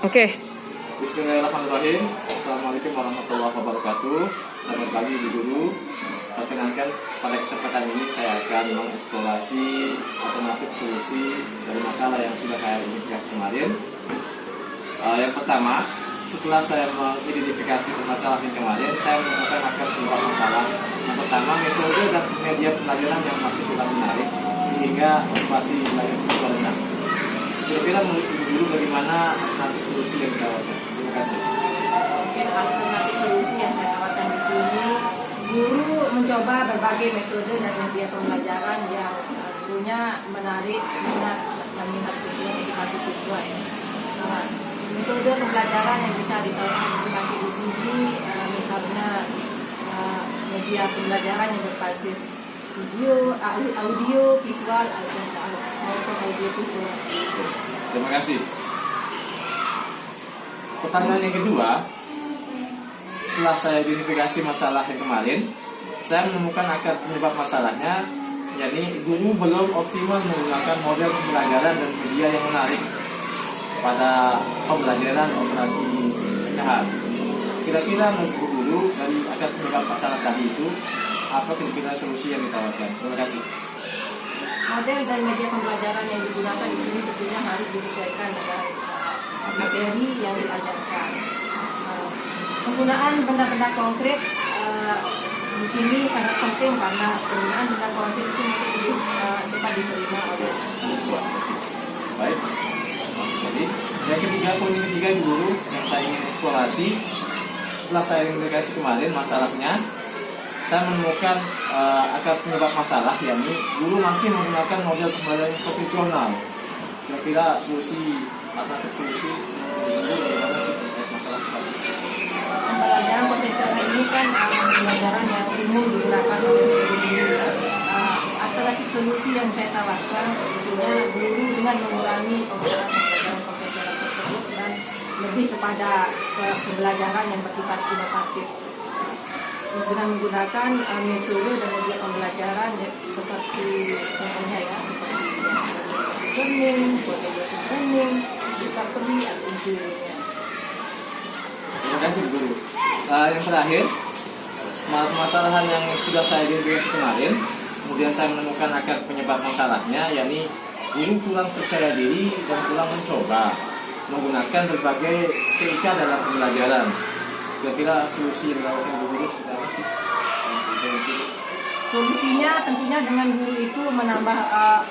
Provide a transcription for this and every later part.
Oke. Bismillahirrahmanirrahim. Assalamualaikum warahmatullahi wabarakatuh. Selamat pagi Bu Guru. Perkenalkan, pada kesempatan ini saya akan mengeksplorasi alternatif solusi dari masalah yang sudah saya identifikasi kemarin. Yang pertama, setelah saya mengidentifikasi permasalahan kemarin, saya menemukan akar penyebab masalah. Yang pertama, metode dan media pembelajaran yang masih kurang menarik sehingga motivasi belajar siswa rendah. Kira-kira menurut Ibu Guru bagaimana alternatif solusi yang ditawarkan? Terima kasih. Mungkin alternatif solusi yang saya tawarkan di sini, guru mencoba berbagai metode dan media pembelajaran yang tentunya menarik minat dan minat siswa, edukasi siswa ya. Metode pembelajaran yang bisa ditawarkan di sini, misalnya media pembelajaran yang berbasis video, audio, visual, maupun audio visual. Terima kasih. Pertanyaan yang kedua, setelah saya identifikasi masalah yang kemarin, saya menemukan akar penyebab masalahnya, yakni guru belum optimal menggunakan model pembelajaran dan media yang menarik pada pembelajaran operasi pecahan. Kira-kira menurut Bu Guru dari akar penyebab masalah tadi itu, apa kira-kira solusi yang ditawarkan? Terima kasih. Model dan media pembelajaran yang digunakan di sini tentunya harus disesuaikan dengan materi yang diajarkan. Penggunaan benda-benda konkret di sini sangat penting karena penggunaan benda konkret itu mungkin lebih cepat diterima oleh Siswa. Baik. Jadi, yang ketiga, poin ketiga Guru yang saya ingin eksplorasi. Setelah saya identifikasi kemarin masalahnya, saya menemukan akar penyebab masalah, yakni guru masih menggunakan model pembelajaran profesional. Kira-kira solusi alternatif solusi bagaimana sih terkait masalah tadi? pembelajaran konvensional ini kan pembelajaran yang umum digunakan oleh guru. Alternatif solusi yang saya tawarkan tentunya guru dengan mengurangi penggunaan pembelajaran konvensional tersebut dan lebih kepada pembelajaran yang bersifat inovatif dengan menggunakan metode dan media pembelajaran seperti contohnya ya, seperti learning, collaborative learning, discovery, atau engineering. Terima kasih Guru. Yang terakhir, permasalahan yang sudah saya identifikasi kemarin, kemudian saya menemukan akar penyebab masalahnya, yakni guru kurang percaya diri dan kurang mencoba menggunakan berbagai TIK dalam pembelajaran. Kira-kira solusi yang dilakukan Bu Guru seperti apa sih? Solusinya tentunya dengan guru itu menambah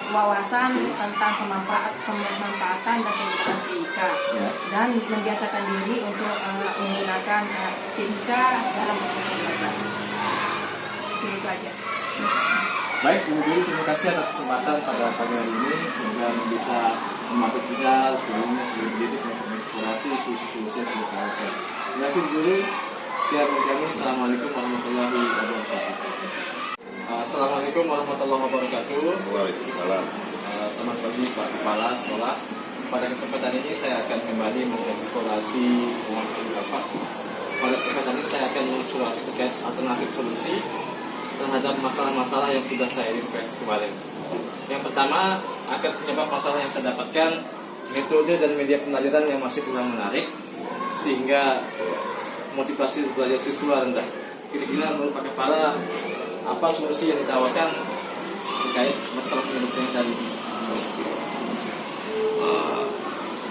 wawasan tentang pemanfaatan dan penggunaan TIK Ya. dan membiasakan diri untuk menggunakan TIK dalam proses pembelajaran. Itu aja. Baik, Bu Guru, terima kasih atas kesempatan pada pagi hari ini. Semoga bisa membantu kita sebelum dididik untuk mengeksplorasi solusi-solusi yang sudah ditawarkan. Terima kasih Bu Guru. Sekian dari kami. Assalamualaikum warahmatullahi wabarakatuh. Assalamualaikum warahmatullahi wabarakatuh. Waalaikumsalam. Selamat pagi Pak Kepala Sekolah. Pada kesempatan ini saya akan kembali mengeksplorasi Bapak. Pada kesempatan ini saya akan mengeksplorasi terkait alternatif solusi terhadap masalah-masalah yang sudah saya identifikasi kemarin. Yang pertama, akar penyebab masalah yang saya dapatkan metode dan media pembelajaran yang masih kurang menarik sehingga motivasi belajar siswa rendah. Kira-kira menurut Pak Kepala, apa solusi yang ditawarkan terkait masalah penyebabnya tadi?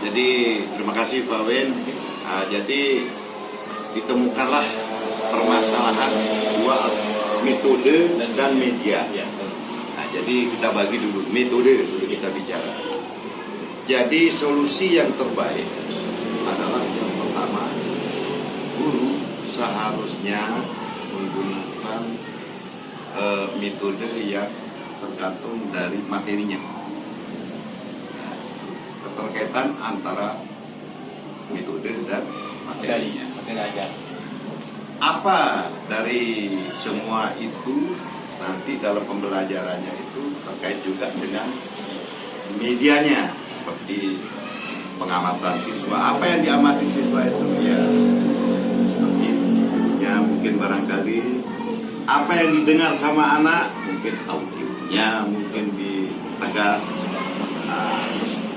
Jadi terima kasih Pak Wen. Jadi ditemukanlah permasalahan dua metode dan media. Jadi kita bagi dulu metode dulu kita bicara. Jadi solusi yang terbaik adalah yang pertama, guru seharusnya menggunakan metode yang tergantung dari materinya. Keterkaitan antara metode dan materinya. Materi aja. Apa dari semua itu nanti dalam pembelajarannya itu terkait juga dengan medianya, seperti pengamatan siswa. Apa yang diamati siswa itu ya seperti ya mungkin barangkali apa yang didengar sama anak, mungkin audionya mungkin ditegas.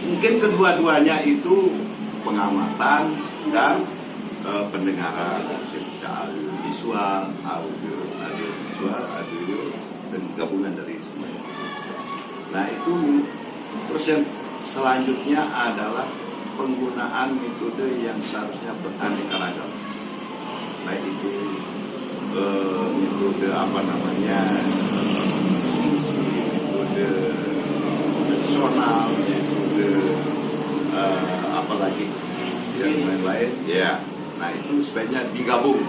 Mungkin kedua-duanya itu pengamatan dan pendengaran, bisa audio visual, audio visual, audio dan gabungan dari semuanya. Nah itu terus yang selanjutnya adalah penggunaan metode yang seharusnya beraneka ragam. Baik itu metode metode tradisional, metode apalagi yang lain-lain ya. Nah itu sebaiknya digabung,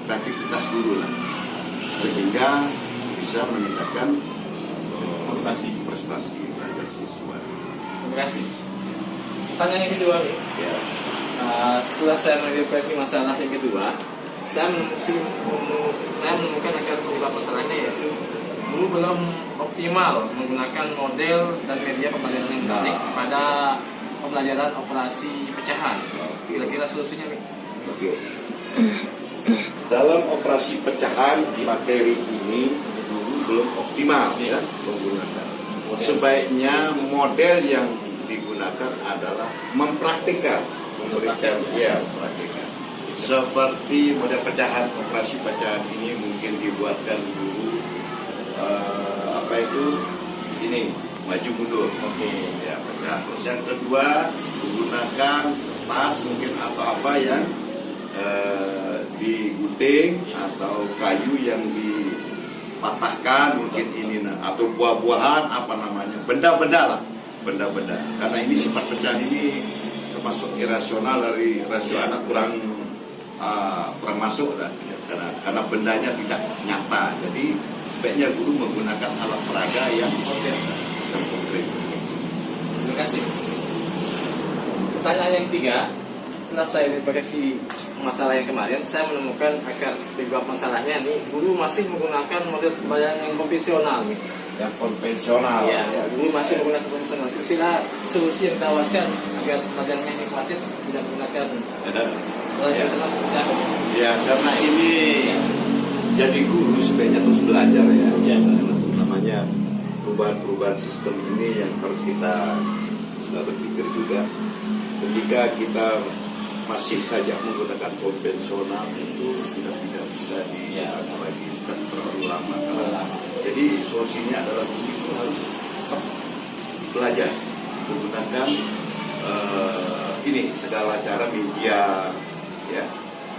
kreativitas dulu lah, sehingga bisa meningkatkan prestasi belajar siswa. Terima kasih. Pertanyaan yang kedua nih. Ya. Setelah saya menghadapi masalah yang kedua, saya menemukan akar penyebab masalahnya, yaitu dulu belum optimal menggunakan model dan media pembelajaran yang menarik pada pembelajaran operasi pecahan. Kira-kira solusinya nih? Oke. Dalam operasi pecahan materi ini dulu belum optimal ya menggunakan. Sebaiknya model yang digunakan adalah mempraktikkan, memberikan praktikkan. Seperti model pecahan, operasi pecahan ini mungkin dibuatkan dulu ini maju mundur. Ya, pecah. Terus yang kedua menggunakan kertas mungkin atau apa yang digunting atau kayu yang dipatahkan mungkin ini atau buah-buahan benda-benda karena ini sifat pecahan ini termasuk irasional, dari rasio anak kurang masuk lah karena bendanya tidak nyata. Jadi sebaiknya guru menggunakan alat peraga yang konkret. Terima kasih. Pertanyaan yang ketiga, setelah saya verifikasi masalah yang kemarin, saya menemukan akar penyebab masalahnya nih, guru masih menggunakan model pembelajaran yang konvensional nih. Yang konvensional. Ya, guru masih menggunakan konvensional. Kira solusi yang ditawarkan agar pelajarannya nikmatin tidak menggunakan konvensional seperti apa? Ya, karena ini jadi guru sebaiknya terus belajar ya. Namanya perubahan sistem ini yang harus kita berpikir juga. Ketika kita masih saja menggunakan konvensional itu sudah tidak bisa digunakan lagi, sudah terlalu lama. Jadi solusinya adalah guru itu harus belajar menggunakan segala cara media, ya,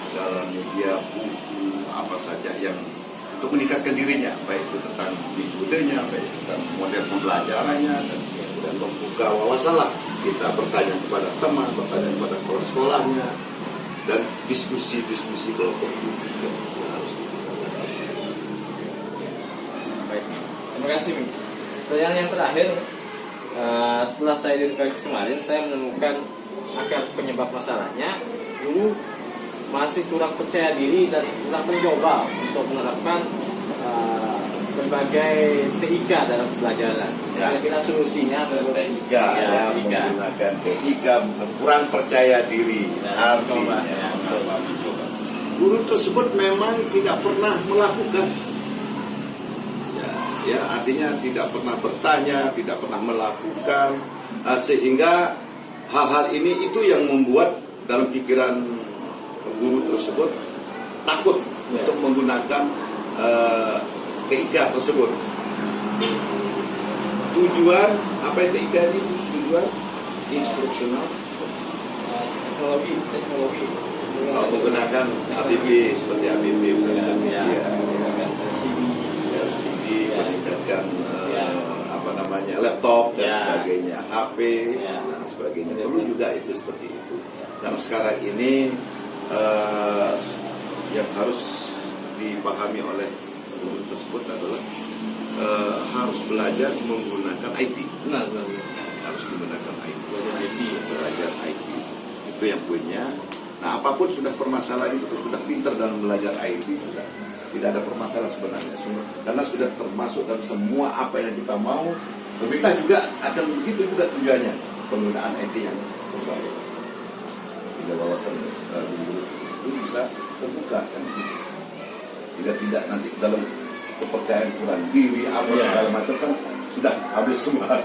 segala media, buku, apa saja yang untuk meningkatkan dirinya, baik itu tentang metodenya, baik itu tentang model pembelajarannya, dan membuka wawasan lah. Kita bertanya kepada teman, bertanya kepada kepala sekolahnya, dan diskusi kelompok itu harus dilakukan. Baik, terima kasih. Pertanyaan yang terakhir, setelah saya identifikasi kemarin, saya menemukan akar penyebab masalahnya. Guru masih kurang percaya diri dan kurang mencoba untuk menerapkan berbagai TIK dalam pembelajaran. Kira-kira solusinya TIK, menggunakan TIK, kurang percaya diri. Artinya guru tersebut memang tidak pernah melakukan. Ya, artinya tidak pernah bertanya, tidak pernah melakukan, sehingga hal-hal ini itu yang membuat dalam pikiran guru tersebut takut untuk menggunakan TIK tersebut. Tujuan apa yang TIK ini? Tujuan instruksional, teknologi. Menggunakan ABB seperti ABB, LCD, meningkatkan laptop dan sebagainya, HP dan sebagainya. Perlu juga itu seperti itu. Karena sekarang ini yang harus dipahami oleh guru tersebut adalah harus belajar menggunakan IT. Benar. Harus menggunakan IT. Belajar IT. Itu yang punya. Nah, apapun sudah permasalahan itu sudah pintar dalam belajar IT sudah. Tidak ada permasalahan sebenarnya. Karena sudah termasuk dalam semua apa yang kita mau. Pemerintah juga akan begitu juga tujuannya, penggunaan IT yang terbaik. Tidak wawasan itu bisa terbuka kan. Tidak nanti dalam kepercayaan kurang diri apa segala macam kan sudah habis semua.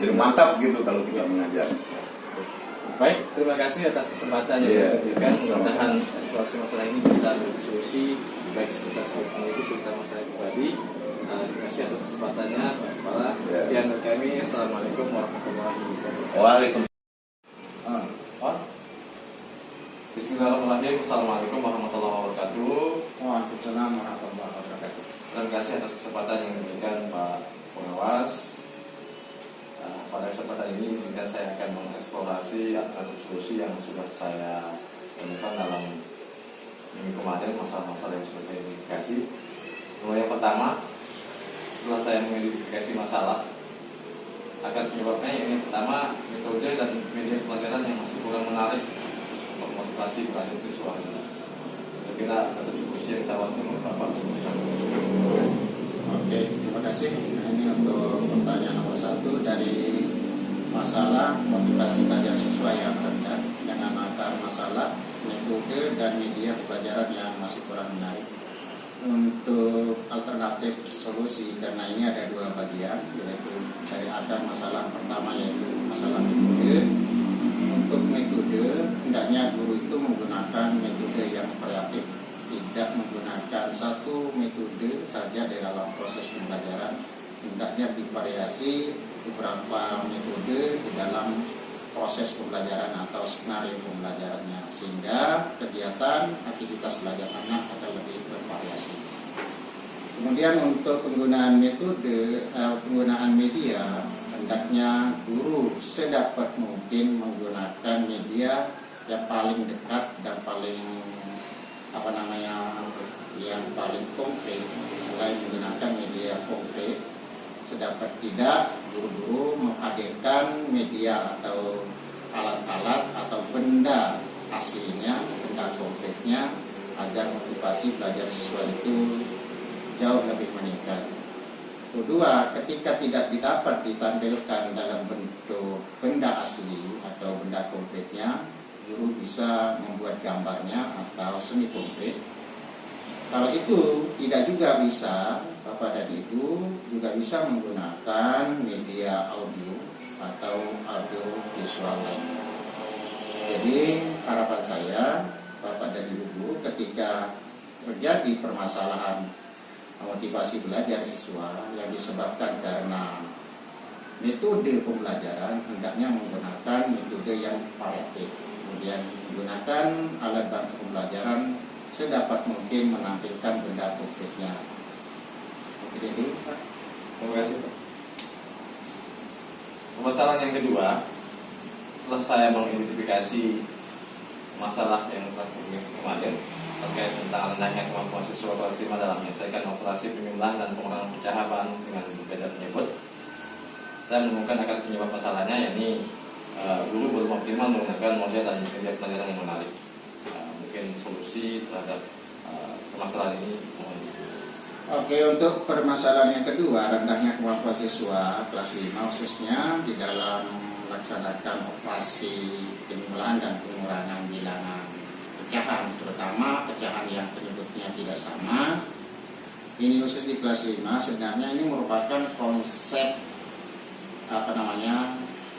Jadi mantap gitu kalau kita mengajar. Baik, terima kasih atas kesempatan yang diberikan. Mudah-mudahan eksplorasi masalah ini bisa bersolusi baik kita sebagai pengikut terutama saya pribadi. Terima kasih atas kesempatannya, Pak Kepala. Sekian dari kami. Assalamualaikum warahmatullahi wabarakatuh. Waalaikumsalam. Bismillahirrahmanirrahim. Assalamualaikum warahmatullahi wabarakatuh. Waalaikumsalam warahmatullahi wabarakatuh. Terima kasih atas kesempatan yang diberikan Pak Pengawas. Pada kesempatan ini izinkan saya akan mengeksplorasi alternatif solusi yang sudah saya temukan dalam minggu kemarin, masalah-masalah yang sudah saya identifikasi. Mulai yang pertama, setelah saya mengidentifikasi masalah akan penyebabnya, yang pertama metode dan media pelajaran yang masih kurang menarik untuk motivasi belajar siswa. Kira-kira alternatif solusi yang ditawarkan oleh Bapak seperti apa? Oke, terima kasih. Ini untuk pertanyaan nomor 1 dari masalah motivasi belajar siswa yang rendah dengan akar masalah, metode dan media pelajaran yang masih kurang menarik. Untuk alternatif solusi, karena ini ada 2 bagian, yaitu dari akar masalah pertama yaitu masalah metode. Untuk metode, hendaknya guru itu menggunakan metode yang variatif, tidak menggunakan satu metode saja di dalam proses pembelajaran. Hendaknya divariasi beberapa metode di dalam proses pembelajaran atau skenario pembelajarannya, sehingga kegiatan aktivitas belajar anak akan lebih bervariasi. Kemudian untuk penggunaan metode, penggunaan media, hendaknya guru sedapat mungkin menggunakan media yang paling dekat dan paling yang paling konkret, mulai menggunakan media konkret. Sedapat tidak, guru-guru menghadirkan media atau alat-alat atau benda aslinya, benda konkretnya, agar motivasi belajar siswa itu jauh lebih meningkat. Kedua, ketika tidak dapat ditampilkan dalam bentuk benda asli atau benda konkretnya, guru bisa membuat gambarnya atau semi konkret. Kalau itu tidak juga bisa, Bapak dan Ibu juga bisa menggunakan media audio atau audio visual lain. Jadi harapan saya, Bapak dan Ibu, ketika terjadi permasalahan motivasi belajar siswa yang disebabkan karena metode pembelajaran, hendaknya menggunakan metode yang variatif. Kemudian menggunakan alat bantu pembelajaran sedapat mungkin menampilkan benda konkretnya. Oke, dulu, Pak. Terima kasih, Pak. Permasalahan yang kedua, setelah saya mengidentifikasi masalah yang telah kemarin terkait tentang rendahnya kemampuan siswa kelas 5 dalam menyelesaikan operasi penjumlahan dan pengurangan pecahan dengan berbeda penyebut, saya menemukan akar penyebab masalahnya, yakni guru belum optimal menggunakan model dan media pelajaran yang menarik. Mungkin solusi terhadap permasalahan ini. Oke, untuk permasalahan yang kedua, rendahnya kemampuan siswa kelas 5 khususnya di dalam melaksanakan operasi penjumlahan dan pengurangan bilangan pecahan, terutama pecahan yang penyebutnya tidak sama. Ini khusus di kelas 5, sebenarnya ini merupakan konsep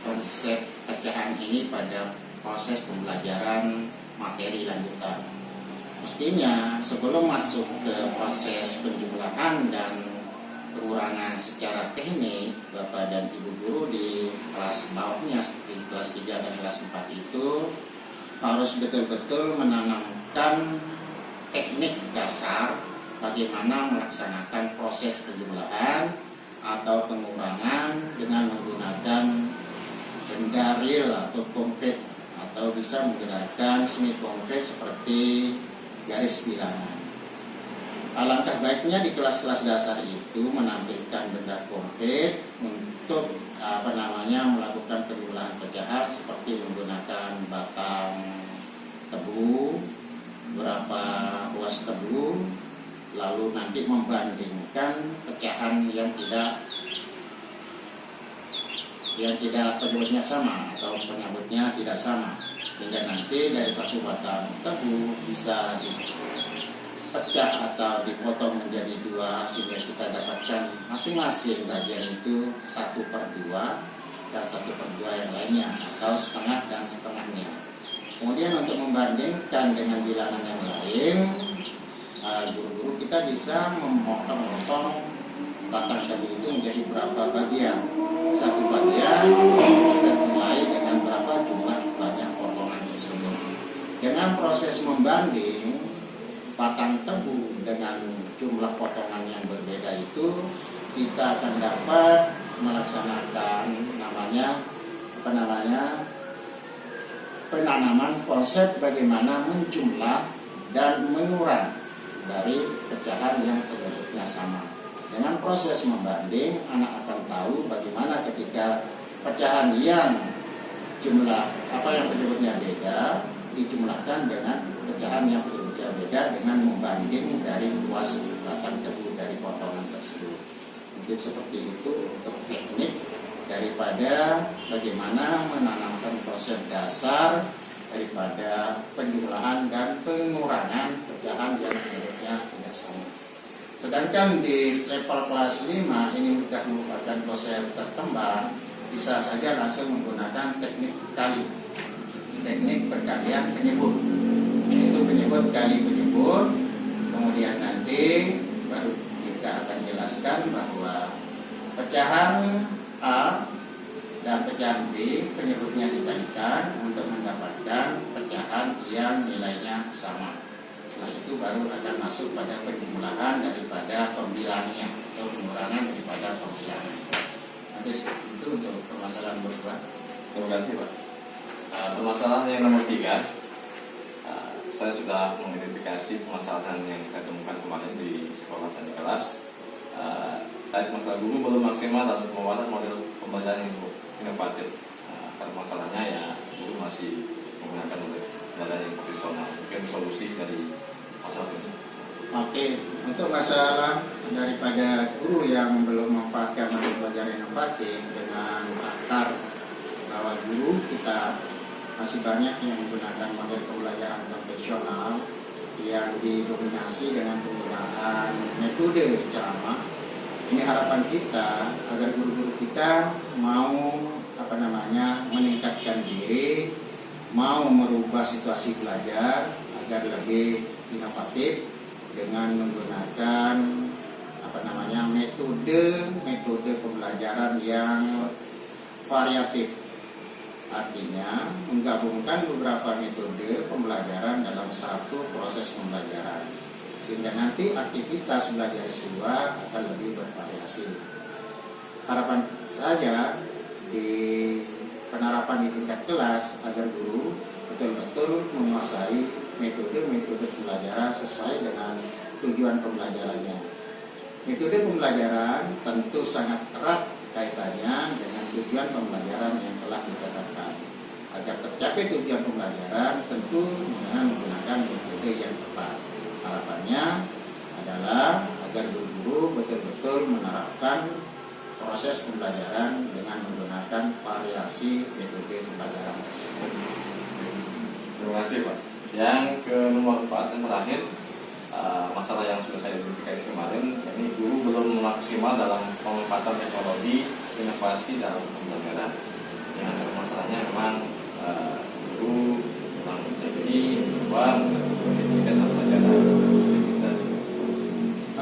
konsep pecahan ini pada proses pembelajaran materi lanjutan. Mestinya sebelum masuk ke proses penjumlahan dan pengurangan secara teknik, Bapak dan Ibu guru di kelas bawahnya seperti kelas 3 dan kelas 4 itu harus betul-betul menanamkan teknik dasar bagaimana melaksanakan proses penjumlahan atau pengurangan dengan menggunakan benda real atau konkret, atau bisa menggunakan semi konkret seperti garis bilangan. Alangkah baiknya di kelas-kelas dasar itu menampilkan benda konkret untuk melakukan penjumlahan pecahan, seperti menggunakan batang tebu, berapa luas tebu, lalu nanti membandingkan pecahan yang tidak penyebutnya sama atau penyebutnya tidak sama, hingga nanti dari satu batang tebu bisa dipecah atau dipotong menjadi 2, sehingga kita dapatkan masing-masing bagian itu 1/2. dan 1/2 yang lainnya atau setengah dan setengahnya. Kemudian untuk membandingkan dengan bilangan yang lain, guru-guru kita bisa memotong-motong batang tebu itu menjadi berapa bagian. Satu bagian kita mulai dengan berapa jumlah banyak potongan tersebut. Dengan proses membanding batang tebu dengan jumlah potongan yang berbeda itu, kita akan dapat melaksanakan penanaman konsep bagaimana menjumlah dan mengurangi dari pecahan yang penyebutnya sama. Dengan proses membanding, anak akan tahu bagaimana ketika pecahan yang jumlah yang penyebutnya beda dijumlahkan dengan pecahan yang penyebutnya beda dengan membanding dari luas batang tebu dari potongan tersebut. Mungkin seperti itu untuk teknik daripada bagaimana menanamkan konsep dasar daripada penjumlahan dan pengurangan pecahan yang penyebutnya tidak sama. Sedangkan di level kelas 5 ini sudah merupakan konsep terkembang, bisa saja langsung menggunakan teknik kali, teknik perkalian penyebut. Itu penyebut kali penyebut, kemudian nanti baru kita akan jelaskan bahwa pecahan A dan pecahan B penyebutnya dikalikan untuk mendapatkan pecahan yang nilainya sama. Setelah itu baru akan masuk pada penjumlahan daripada pembilangnya atau pengurangan daripada pembilangan. Nanti seperti itu untuk permasalahan nomor 2. Terima kasih Pak. Permasalahan yang nomor 3, saya sudah mengidentifikasi permasalahan yang kita temukan kemarin di sekolah dan di kelas. Tadi masalah guru belum maksimal dalam pembuatan model pembelajaran yang inovatif. Karena masalahnya ya guru masih menggunakan model pembelajaran yang profesional. Mungkin solusi dari masalah ini. Oke, untuk masalah daripada guru yang belum memanfaatkan model pembelajaran inovatif dengan akar bahwa guru kita masih banyak yang menggunakan model pembelajaran konvensional yang didominasi dengan penggunaan metode ceramah. Ini harapan kita agar guru-guru kita mau meningkatkan diri, mau merubah situasi belajar agar lebih inovatif dengan menggunakan metode pembelajaran yang variatif. Artinya menggabungkan beberapa metode pembelajaran dalam satu proses pembelajaran, sehingga nanti aktivitas belajar siswa akan lebih bervariasi. Harapan saja di penerapan di tingkat kelas agar guru betul-betul menguasai metode-metode pembelajaran sesuai dengan tujuan pembelajarannya. Metode pembelajaran tentu sangat erat kaitannya dengan tujuan pembelajaran yang telah ditetapkan. Agar tercapai tujuan pembelajaran tentu dengan menggunakan metode yang tepat. Harapannya adalah agar guru-guru betul-betul menerapkan proses pembelajaran dengan menggunakan variasi metode pembelajaran tersebut. Terima kasih Pak. Yang ke nomor 4 yang terakhir, masalah yang sudah saya identifikasi kemarin, ini guru belum maksimal dalam pemanfaatan teknologi inovasi dalam pembelajaran. Yang ada masalahnya memang guru memang menjadi uang pendidikan dalam pelajaran.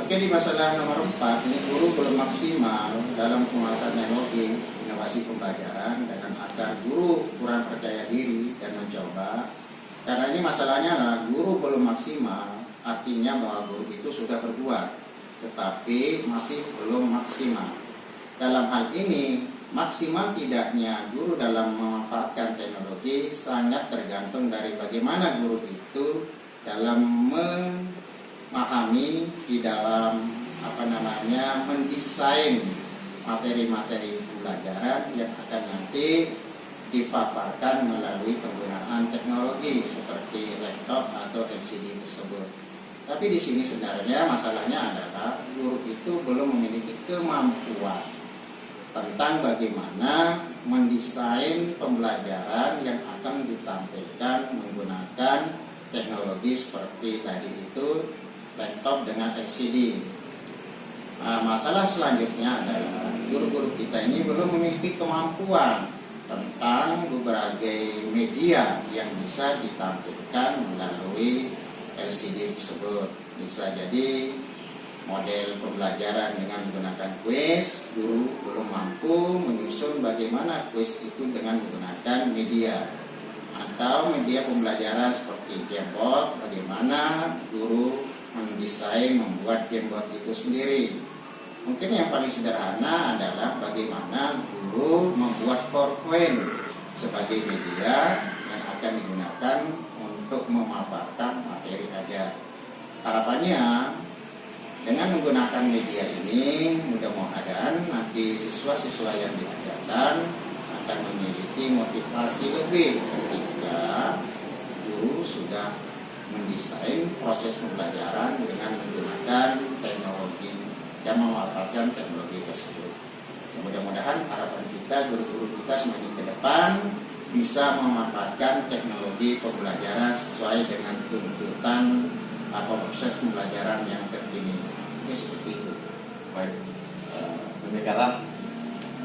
Oke, di masalah nomor 4 ini guru belum maksimal dalam penguatan teknologi inovasi pembelajaran dengan akar guru kurang percaya diri dan mencoba. Karena ini masalahnya adalah guru belum maksimal, artinya bahwa guru itu sudah berbuat, tetapi masih belum maksimal. Dalam hal ini, maksimal tidaknya guru dalam memanfaatkan teknologi sangat tergantung dari bagaimana guru itu dalam memahami di dalam mendesain materi-materi pembelajaran yang akan nanti dipaparkan melalui penggunaan teknologi seperti laptop atau LCD tersebut. Tapi di sini sebenarnya masalahnya adalah guru itu belum memiliki kemampuan tentang bagaimana mendesain pembelajaran yang akan ditampilkan menggunakan teknologi seperti tadi itu laptop dengan LCD. Masalah selanjutnya adalah guru-guru kita ini belum memiliki kemampuan tentang berbagai media yang bisa ditampilkan melalui LCD tersebut. Bisa jadi model pembelajaran dengan menggunakan kuis, guru belum mampu menyusun bagaimana kuis itu dengan menggunakan media, atau media pembelajaran seperti Jamboard, bagaimana guru mendesain membuat Jamboard itu sendiri. Mungkin yang paling sederhana adalah bagaimana guru membuat PowerPoint sebagai media yang akan digunakan untuk memaparkan materi ajar. Harapannya dengan menggunakan media ini, mudah-mudahan nanti siswa-siswa yang diajarkan akan memiliki motivasi lebih ketika guru sudah mendesain proses pembelajaran dengan menggunakan teknologi dan memanfaatkan teknologi tersebut. Mudah-mudahan harapan kita guru-guru kita semakin ke depan bisa memanfaatkan teknologi pembelajaran sesuai dengan tuntutan proses pembelajaran yang terkini. Ini seperti itu. Baik, demikianlah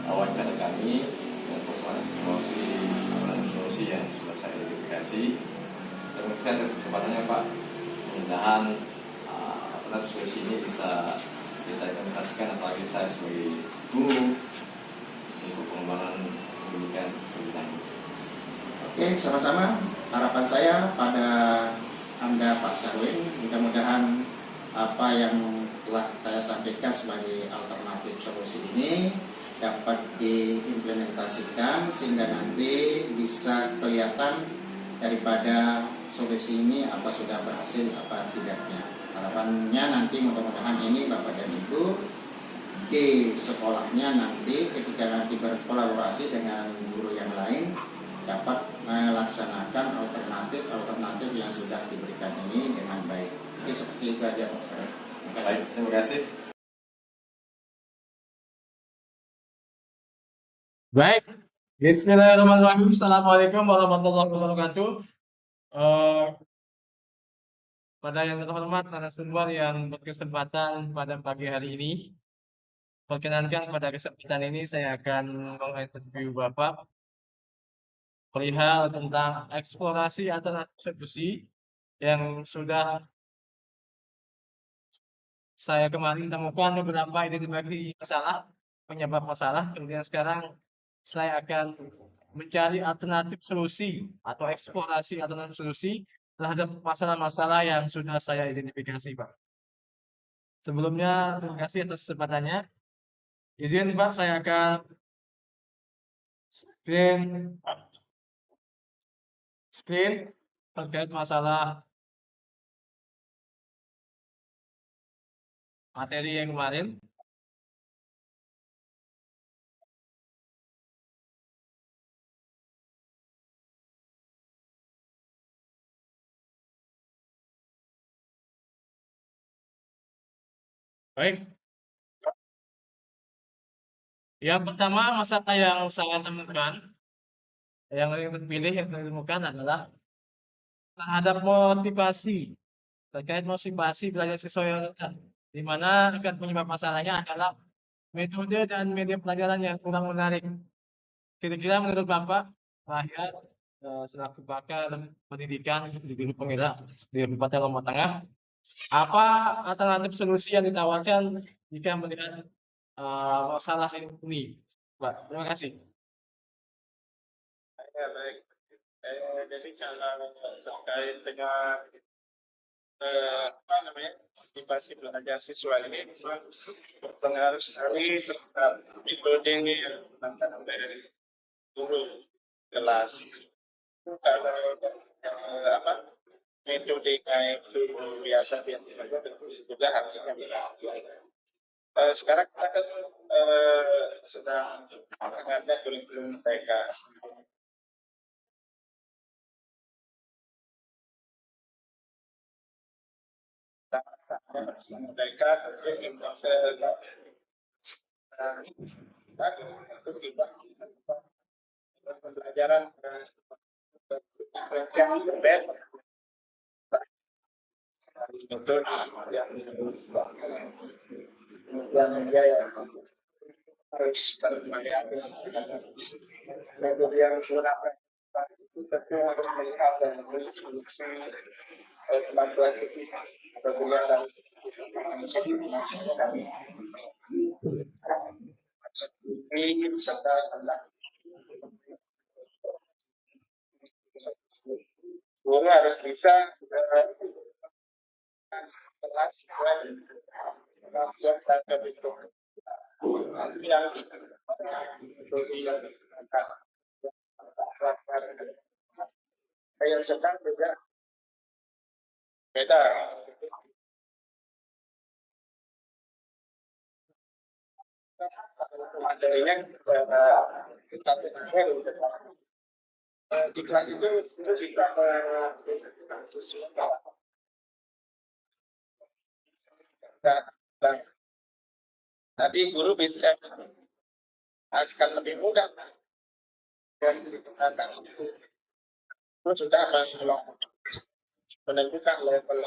wawancara kami dan persoalan solusi yang sudah saya identifikasi. Terima kasih atas kesempatannya Pak. Mudah-mudahan solusi ini bisa kita implementasikan, apalagi saya sebagai guru untuk pengembangan pendidikan pendidikan. Oke, sama-sama. Harapan saya pada Anda Pak Sarwin, mudah-mudahan apa yang telah saya sampaikan sebagai alternatif solusi ini dapat diimplementasikan sehingga nanti bisa kelihatan daripada solusi ini apa sudah berhasil apa tidaknya. Harapannya nanti mudah-mudahan ini Bapak dan Ibu di sekolahnya nanti ketika nanti berkolaborasi dengan guru yang lain dapat melaksanakan alternatif yang sudah diberikan ini dengan baik. Jadi seperti itu aja Pak. Terima kasih. Baik, terima kasih. Baik, Bismillahirrahmanirrahim. Assalamualaikum warahmatullahi wabarakatuh. Pada yang terhormat narasumber yang berkesempatan pada pagi hari ini, perkenankan pada kesempatan ini saya akan menginterview Bapak perihal tentang eksplorasi alternatif solusi yang sudah saya kemarin temukan beberapa identifikasi masalah, penyebab masalah. Kemudian sekarang saya akan mencari alternatif solusi atau eksplorasi alternatif solusi terhadap masalah-masalah yang sudah saya identifikasi, Pak. Sebelumnya, terima kasih atas kesempatannya. Izin, Pak, saya akan screen terkait masalah materi yang kemarin. Baik. Yang pertama masalah yang saya temukan, yang terpilih yang saya temukan adalah terhadap motivasi, terkait motivasi belajar siswa yang rendah, di mana akan penyebab masalahnya adalah metode dan media pelajaran yang kurang menarik. Kira-kira menurut Bapak, Rahya, selaku pakar pendidikan di Guru Penggerak di Kabupaten Lombok Tengah, apa alternatif solusi yang ditawarkan jika melihat masalah ini, Pak? Terima kasih. Ya, baik. Jadi kalau terkait dengan apa namanya motivasi belajar siswa ini memang berpengaruh sekali terhadap metode yang digunakan oleh guru kelas. Kalau apa metodenya itu biasa tentu juga harusnya dilakukan. Sekarang kita kan sedang mengadakan kurikulum TK. Mereka pembelajaran yang berbeda metode yang kemudian media yang harus berupaya metode yang digunakan itu tentu harus melihat dan memberi solusi kemampuan itu apabila dalam ini serta guru harus bisa kelas kemampuan dan bentuk yang yang sedang juga beda materinya satu di kelas itu juga dan nanti guru bisa akan lebih mudah dan digunakan guru sudah menentukan level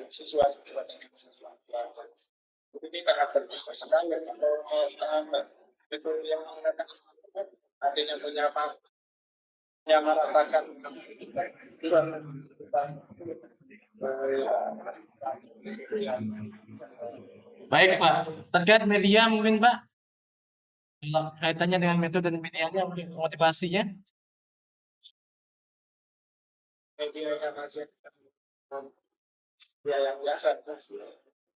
siswa-siswa dengan siswa. Ini sangat penting sekali itu yang artinya merasakan Baik Pak, terkait media mungkin Pak, kalau kaitannya dengan metode dan medianya, mungkin motivasinya. media yang masih yang biasa.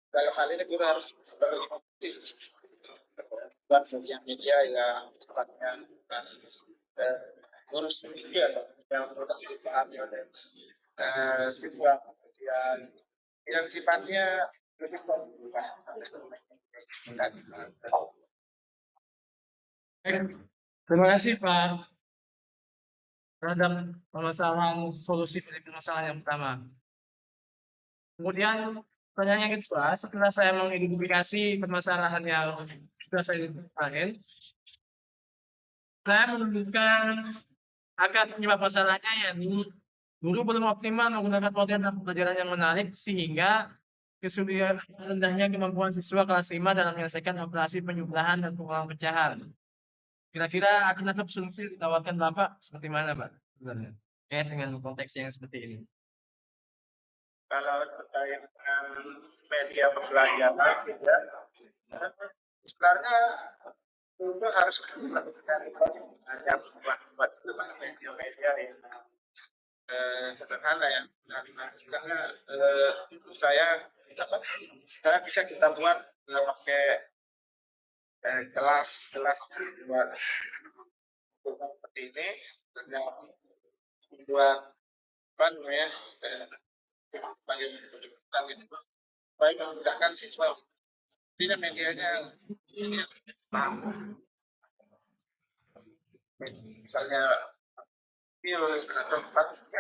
Dalam hal ini kita harus berkompetisi buat sosial media yang sifatnya ngurus media atau yang mudah dipahami oleh siswa yang sifatnya lebih kompleks. Terima kasih Pak terhadap permasalahan solusi dari permasalahan yang pertama. Kemudian pertanyaan yang kedua, setelah saya mengidentifikasi permasalahan yang sudah saya identifikasikan, saya menemukan akar penyebab masalahnya yakni guru belum optimal menggunakan model dan pembelajaran yang menarik sehingga kesulitan rendahnya kemampuan siswa kelas 5 dalam menyelesaikan operasi penyebelahan dan pengulangan pecahan. Kira-kira alternatif solusi yang ditawarkan Bapak seperti mana, Pak? Sebenarnya terkait dengan konteks yang seperti ini. Kalau terkait dengan media pembelajaran, ya, sebenarnya itu harus melakukan hanya buat media yang sederhana ya. Misalnya saya bisa kita buat pakai kelas buat seperti ini, buat apa namanya baik memudahkan siswa. Tidak medianya misalnya video atau media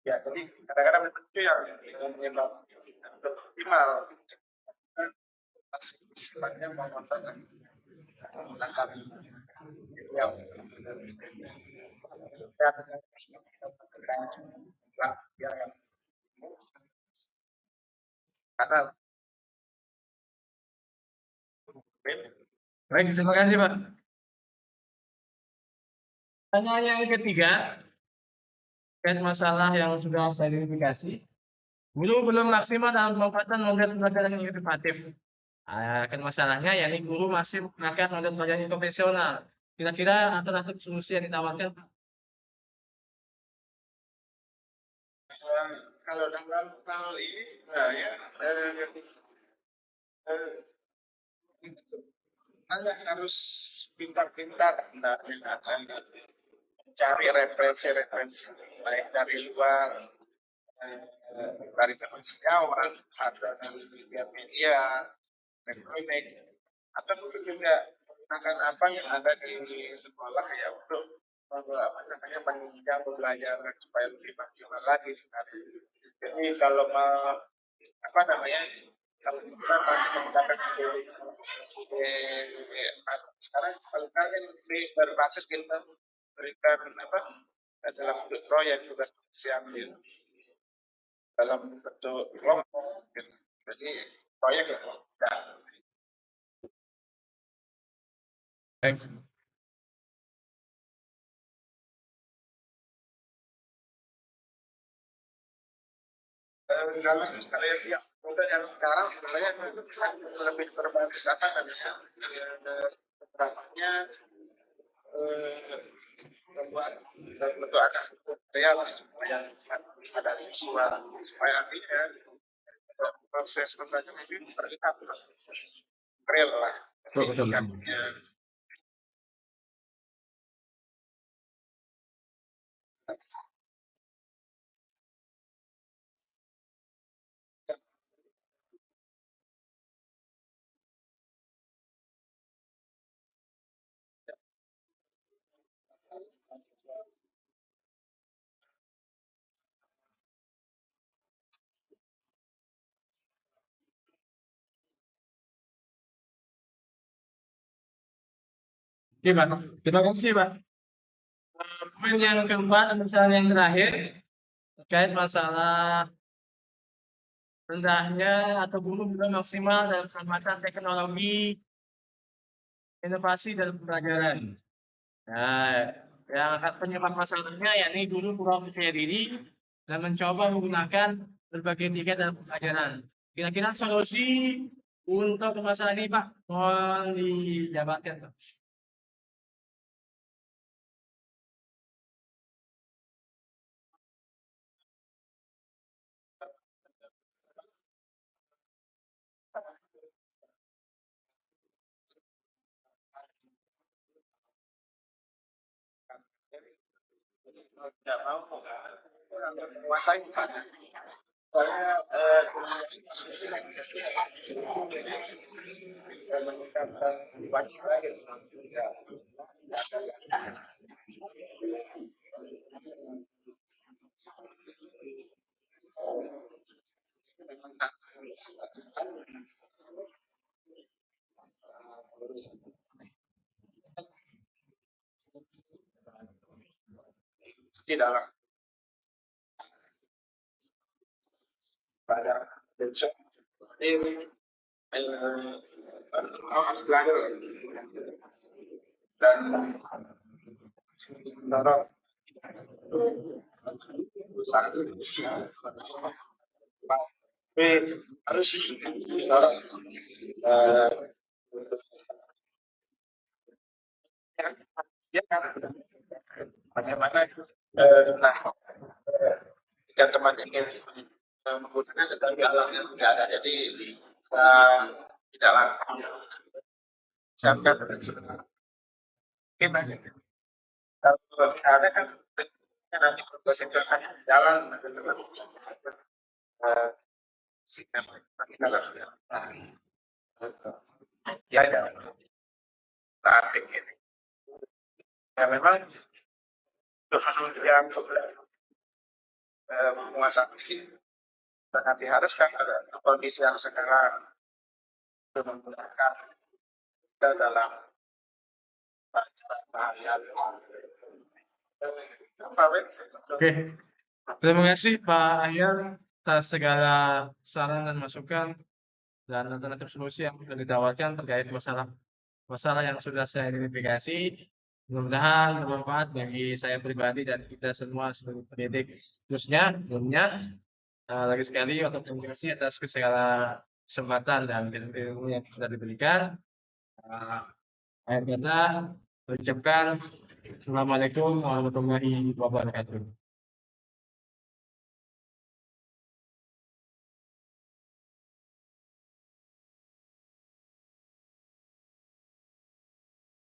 ya, jadi kadang-kadang itu yang menyebabkan optimal sifatnya memotorkan yang karena Baik, terima kasih Pak. Pertanyaan yang ketiga, terkait masalah yang sudah saya identifikasi, guru belum maksimal dalam pemanfaatan model pembelajaran yang inovatif. Kan masalahnya yakni guru masih menggunakan model pembelajaran konvensional. Kira-kira alternatif solusi yang ditawarkan Pak? kalau dalam hal ini ya Anda harus pintar-pintar mencari referensi baik dari luar, dari sejawat atau dari media elektronik, atau mungkin juga menggunakan apa yang ada di sekolah ya untuk menunjang pembelajaran supaya lebih maksimal lagi sebenarnya. Jadi kalau kalau kita masih menggunakan sekarang kalau kalian berbasis kita berikan dalam bentuk proyek juga diambil dalam bentuk kelompok gitu. Jadi proyek ya tidak. Baik. Kalau yang muda yang sekarang sebenarnya lebih berbasis apa namanya beberapanya membuat bentuk anak real supaya ada siswa supaya artinya proses pembelajaran itu terlihat real lah. Betul. Oke, Pak. Terima kasih, Pak. Poin yang keempat, misalnya yang terakhir, terkait masalah rendahnya atau belum maksimal dalam penempatan teknologi inovasi dalam pembelajaran. Nah, yang penyebab masalahnya yakni guru kurang percaya diri dan mencoba menggunakan berbagai tiket dalam pembelajaran. Kira-kira solusi untuk masalah ini, Pak, mohon dijabarkan, Pak. Tidak mau menguasai soalnya meningkatkan wajib lagi di dalam pada besok ini harus belajar dan mendorong satu tapi harus mendorong bagaimana nah jika teman ingin menggunakan tetapi alamnya sudah ada jadi tidak langsung siapkan oke banyak kalau ada kan nanti proses itu akan jalan kita harus ya statik ini ya memang yang menguasai dan nanti harus kan ada kondisi yang sekarang menggunakan kita dalam Oke, terima kasih Pak Ahyar atas segala saran dan masukan dan alternatif solusi yang sudah ditawarkan terkait masalah yang sudah saya identifikasi. Mudah-mudahan bermanfaat bagi saya pribadi dan kita semua seluruh pendidik khususnya. Lagi sekali terima kasih atas segala kesempatan dan ilmu yang sudah diberikan. Akhir kata, ucapkan Assalamualaikum warahmatullahi wabarakatuh.